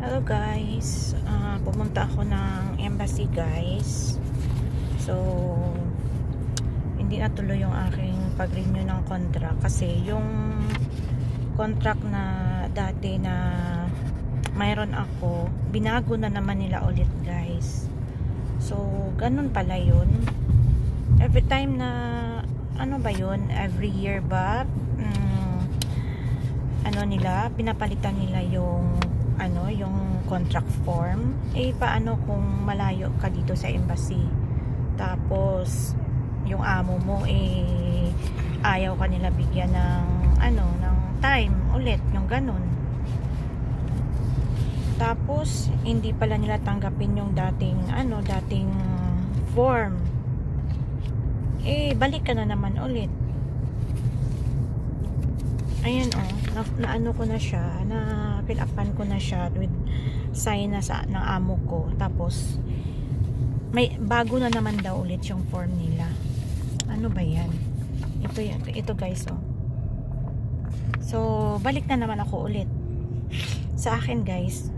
Hello guys, pumunta ako ng embassy guys. So hindi natuloy yung aking pag-renew ng contract kasi yung contract na dati na mayroon ako, binago na naman nila ulit guys. So ganun pala yun. Every time na ano ba yun, every year ba pinapalitan nila yung yung contract form. Paano kung malayo ka dito sa embassy, tapos yung amo mo ayaw ka nila bigyan ng ng time ulit, yung ganun. Tapos hindi pala nila tanggapin yung dating form, balik ka na naman ulit. Ayan na ko na siya, na fill upan ko na siya with sign na ng amo ko. Tapos may bago na naman daw ulit yung form nila. Ano ba yan? Ito guys So balik na naman ako ulit. Sa akin guys,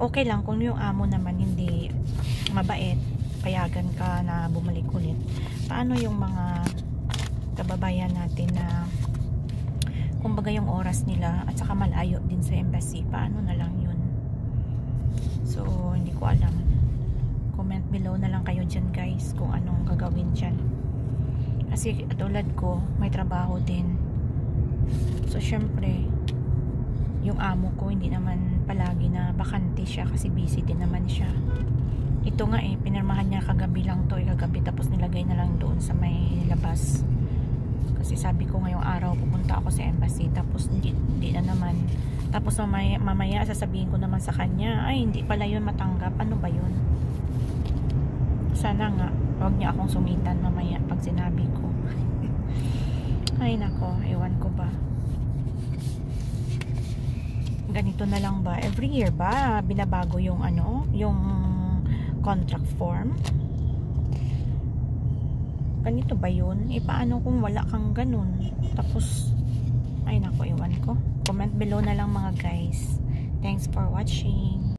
okay lang kung yung amo naman hindi mabait, payagan ka na bumalik ulit. Paano yung mga kababayan natin na kumbaga yung oras nila at saka malayo din sa embassy, paano na lang yun? So hindi ko alam. Comment below na lang kayo dyan guys kung anong gagawin dyan, kasi tulad ko may trabaho din. So syempre yung amo ko hindi naman palagi na bakante siya kasi busy din naman siya. Ito nga pinirmahan niya kagabi lang to, kagabi, tapos nilagay na lang doon sa may labas. Kasi sabi ko ngayong araw pupunta ako sa embassy, tapos hindi na naman. Tapos mamaya sasabihin ko naman sa kanya, hindi pala yun matanggap. Ano ba yun? Sana nga wag niya akong sungitan mamaya pag sinabi ko. Ay nako, ewan ko ba. Ganito na lang ba? Every year ba binabago yung yung contract form? Ganito ba yun? Paano kung wala kang ganun? Tapos, ay nako, iwan ko. Comment below na lang mga guys. Thanks for watching.